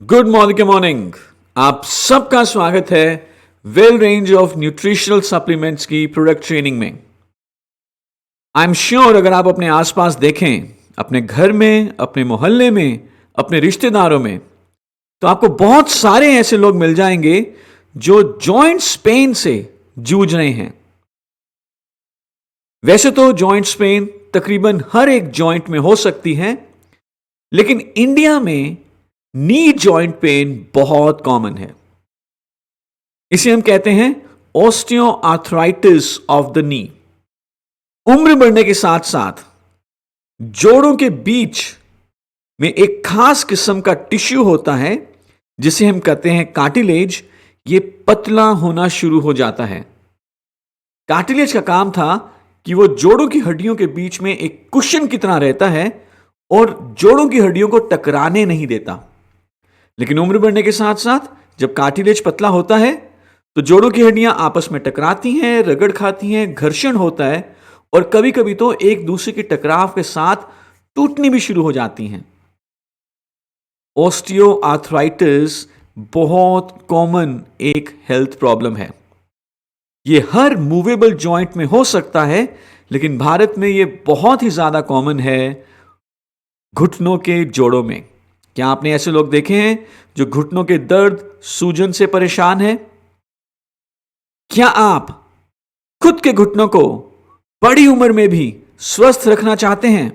Good morning आप सबका स्वागत है well range of nutritional supplements की प्रोडक्ट ट्रेनिंग में। आई एम श्योर अगर आप अपने आसपास देखें, अपने घर में, अपने मोहल्ले में, अपने रिश्तेदारों में, तो आपको बहुत सारे ऐसे लोग मिल जाएंगे जो जॉइंट्स पेन से जूझ रहे हैं। वैसे तो जॉइंट्स पेन तकरीबन हर एक जॉइंट में हो सकती है, लेकिन इंडिया में नी जॉइंट पेन बहुत कॉमन है। इसे हम कहते हैं ऑस्टियोआर्थराइटिस ऑफ द नी। उम्र बढ़ने के साथ साथ जोड़ों के बीच में एक खास किस्म का टिश्यू होता है जिसे हम कहते हैं कार्टिलेज। ये पतला होना शुरू हो जाता है। कार्टिलेज का काम था कि वो जोड़ों की हड्डियों के बीच में एक कुशन की तरह रहता है और जोड़ों की हड्डियों को टकराने नहीं देता। लेकिन उम्र बढ़ने के साथ साथ जब कार्टिलेज पतला होता है तो जोड़ों की हड्डियां आपस में टकराती हैं, रगड़ खाती हैं, घर्षण होता है और कभी कभी तो एक दूसरे के टकराव के साथ टूटनी भी शुरू हो जाती हैं। ऑस्टियोआर्थराइटिस बहुत कॉमन एक हेल्थ प्रॉब्लम है। यह हर मूवेबल जॉइंट में हो सकता है, लेकिन भारत में यह बहुत ही ज्यादा कॉमन है घुटनों के जोड़ों में। क्या आपने ऐसे लोग देखे हैं जो घुटनों के दर्द, सूजन से परेशान हैं? क्या आप खुद के घुटनों को बड़ी उम्र में भी स्वस्थ रखना चाहते हैं?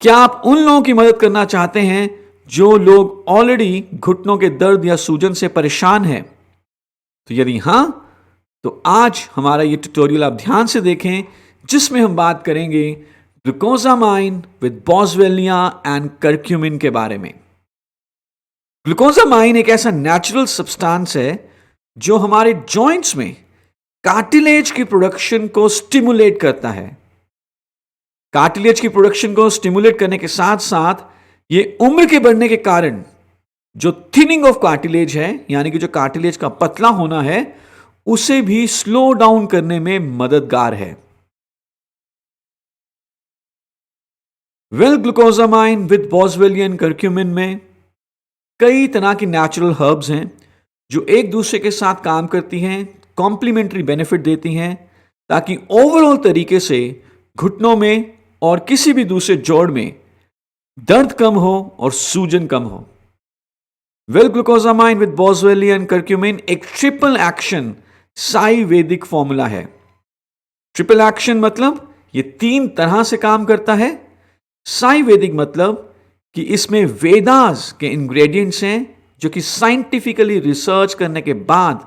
क्या आप उन लोगों की मदद करना चाहते हैं जो लोग ऑलरेडी घुटनों के दर्द या सूजन से परेशान हैं? तो यदि हां, तो आज हमारा यह ट्यूटोरियल आप ध्यान से देखें, जिसमें हम बात करेंगे ग्लूकोजामाइन विद बॉसवेलिया एंड कर्क्यूमिन के बारे में। ग्लूकोजामाइन एक ऐसा नेचुरल सब्सटेंस है जो हमारे जॉइंट्स में कार्टिलेज की प्रोडक्शन को स्टिमुलेट करता है। कार्टिलेज की प्रोडक्शन को स्टिमुलेट करने के साथ साथ ये उम्र के बढ़ने के कारण जो थिनिंग ऑफ कार्टिलेज है, यानी कि जो कार्टिलेज का पतला होना है, उसे भी स्लो डाउन करने में मददगार है। ग्लूकोजामाइन विद बॉसवेलियन कर्क्यूमिन में कई तरह की नेचुरल हर्ब्स हैं जो एक दूसरे के साथ काम करती हैं, कॉम्प्लीमेंट्री बेनिफिट देती हैं, ताकि ओवरऑल तरीके से घुटनों में और किसी भी दूसरे जोड़ में दर्द कम हो और सूजन कम हो। ग्लूकोजामाइन विद बॉसवेलियन कर्क्यूमिन एक ट्रिपल एक्शन साई वैदिक फॉर्मूला है। ट्रिपल एक्शन मतलब ये 3 तरह से काम करता है। साई वैदिक मतलब कि इसमें वेदास के इंग्रेडिएंट्स हैं जो कि साइंटिफिकली रिसर्च करने के बाद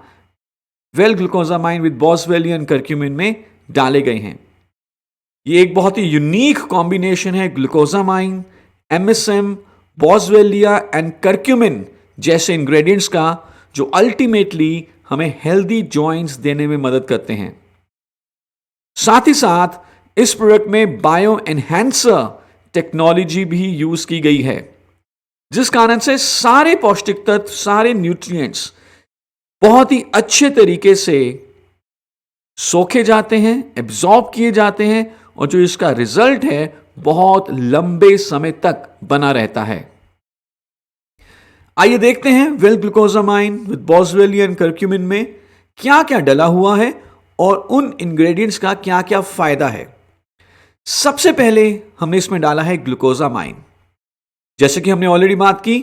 ग्लूकोजामाइन विद बॉसवेलियन कर्क्यूमिन में डाले गए हैं। ये एक बहुत ही यूनिक कॉम्बिनेशन है ग्लूकोजामाइन, एमएसएम, बॉसवेलिया एंड कर्क्यूमिन जैसे इंग्रेडिएंट्स का, जो अल्टीमेटली हमें हेल्दी जॉइंट्स देने में मदद करते हैं। साथ ही साथ इस प्रोडक्ट में बायो एनहांसर टेक्नोलॉजी भी यूज की गई है, जिस कारण से सारे पौष्टिक तत्व, सारे न्यूट्रिएंट्स बहुत ही अच्छे तरीके से सोखे जाते हैं, एब्जॉर्ब किए जाते हैं और जो इसका रिजल्ट है बहुत लंबे समय तक बना रहता है। आइए देखते हैं ग्लूकोजामाइन विद बॉसवेलियन कर्क्यूमिन में क्या क्या डला हुआ है और उन इंग्रेडिएंट्स का क्या क्या फायदा है। सबसे पहले हमने इसमें डाला है ग्लूकोजामाइन। जैसे कि हमने ऑलरेडी बात की,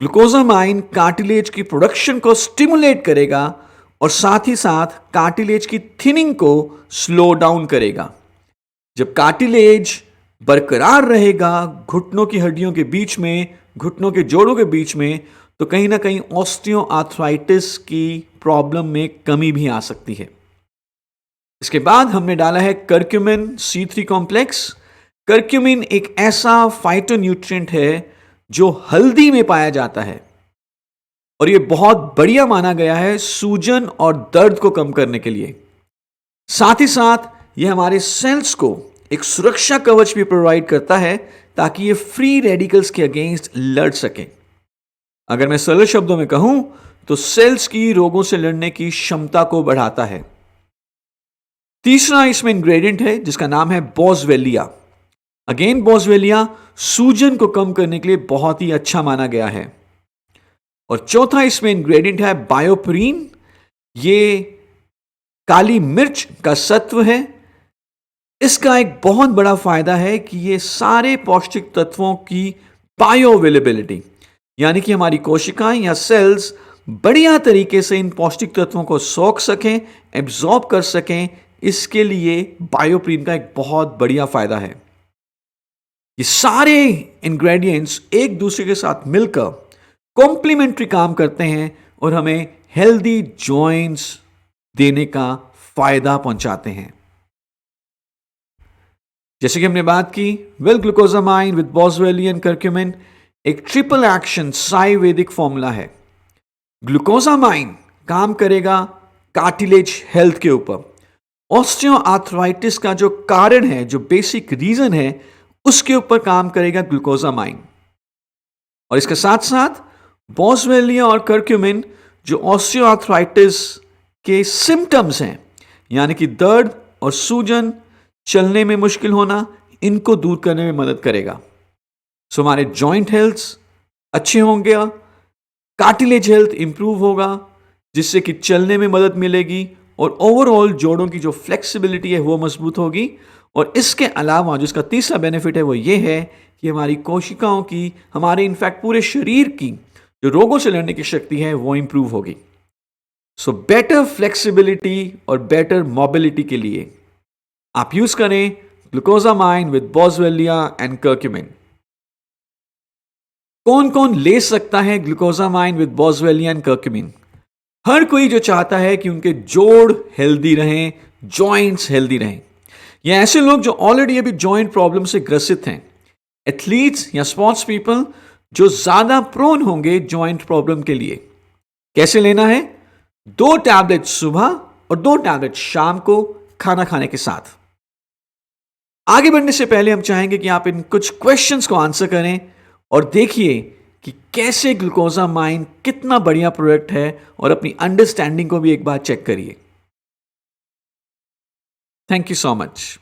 ग्लूकोजामाइन कार्टिलेज की प्रोडक्शन को स्टिमुलेट करेगा और साथ ही साथ कार्टिलेज की थिनिंग को स्लो डाउन करेगा। जब कार्टिलेज बरकरार रहेगा घुटनों की हड्डियों के बीच में, घुटनों के जोड़ों के बीच में, तो कहीं ना कहीं ऑस्टियोआर्थराइटिस की प्रॉब्लम में कमी भी आ सकती है। इसके बाद हमने डाला है कर्क्यूमिन C3 कॉम्प्लेक्स। कर्क्यूमिन एक ऐसा फाइटोन्यूट्रिएंट है जो हल्दी में पाया जाता है और यह बहुत बढ़िया माना गया है सूजन और दर्द को कम करने के लिए। साथ ही साथ यह हमारे सेल्स को एक सुरक्षा कवच भी प्रोवाइड करता है ताकि ये फ्री रेडिकल्स के अगेंस्ट लड़ सके। अगर मैं सरल शब्दों में कहूं तो सेल्स की रोगों से लड़ने की क्षमता को बढ़ाता है। तीसरा इसमें इंग्रेडिएंट है जिसका नाम है बॉसवेलिया। अगेन बॉसवेलिया सूजन को कम करने के लिए बहुत ही अच्छा माना गया है। और चौथा इसमें इंग्रेडिएंट है बायोपरीन। ये काली मिर्च का सत्व है। इसका एक बहुत बड़ा फायदा है कि ये सारे पौष्टिक तत्वों की बायो अवेलेबिलिटी, यानी कि हमारी कोशिकाएं या सेल्स बढ़िया तरीके से इन पौष्टिक तत्वों को सोख सकें, एब्जॉर्ब कर सकें, इसके लिए बायोप्रीन का एक बहुत बढ़िया फायदा है। ये सारे इंग्रेडिएंट्स एक दूसरे के साथ मिलकर कॉम्प्लीमेंट्री काम करते हैं और हमें हेल्दी जॉइंट्स देने का फायदा पहुंचाते हैं। जैसे कि हमने बात की, वेल ग्लूकोजामाइन विद बॉसवेलियन करक्यूमिन एक ट्रिपल एक्शन आयुर्वेदिक फॉर्मूला है। ग्लूकोजामाइन काम करेगा कार्टिलेज हेल्थ के ऊपर। ऑस्टियोआर्थराइटिस का जो कारण है, जो बेसिक रीजन है, उसके ऊपर काम करेगा ग्लूकोजामाइन। और इसके साथ साथ बॉसवेलिया और करक्यूमिन जो ऑस्टियोआर्थराइटिस के सिम्टम्स हैं, यानी कि दर्द और सूजन, चलने में मुश्किल होना, इनको दूर करने में मदद करेगा। सो हमारे जॉइंट हेल्थ अच्छे होंगे, कार्टिलेज हेल्थ इंप्रूव होगा, जिससे कि चलने में मदद मिलेगी और ओवरऑल जोड़ों की जो फ्लेक्सिबिलिटी है वो मजबूत होगी। और इसके अलावा जो इसका तीसरा बेनिफिट है वो ये है कि हमारी कोशिकाओं की, हमारे इनफैक्ट पूरे शरीर की जो रोगों से लड़ने की शक्ति है वो इंप्रूव होगी। सो बेटर फ्लेक्सिबिलिटी और बेटर मोबिलिटी के लिए आप यूज करें ग्लूकोजामाइन विद बॉसवेलिया एंड करक्यूमिन। कौन कौन ले सकता है ग्लूकोजामाइन विद बॉसवेलिया एंड करक्यूमिन? हर कोई जो चाहता है कि उनके जोड़ हेल्दी रहें, जॉइंट्स हेल्दी रहें, या ऐसे लोग जो ऑलरेडी अभी जॉइंट प्रॉब्लम से ग्रसित हैं, एथलीट्स या स्पोर्ट्स पीपल जो ज्यादा प्रोन होंगे जॉइंट प्रॉब्लम के लिए। कैसे लेना है? 2 टैबलेट सुबह और 2 टैबलेट शाम को खाना खाने के साथ। आगे बढ़ने से पहले हम चाहेंगे कि आप इन कुछ क्वेश्चंस को आंसर करें और देखिए कि कैसे ग्लूकोजामाइन कितना बढ़िया प्रोडक्ट है, और अपनी अंडरस्टैंडिंग को भी एक बार चेक करिए। Thank you so much.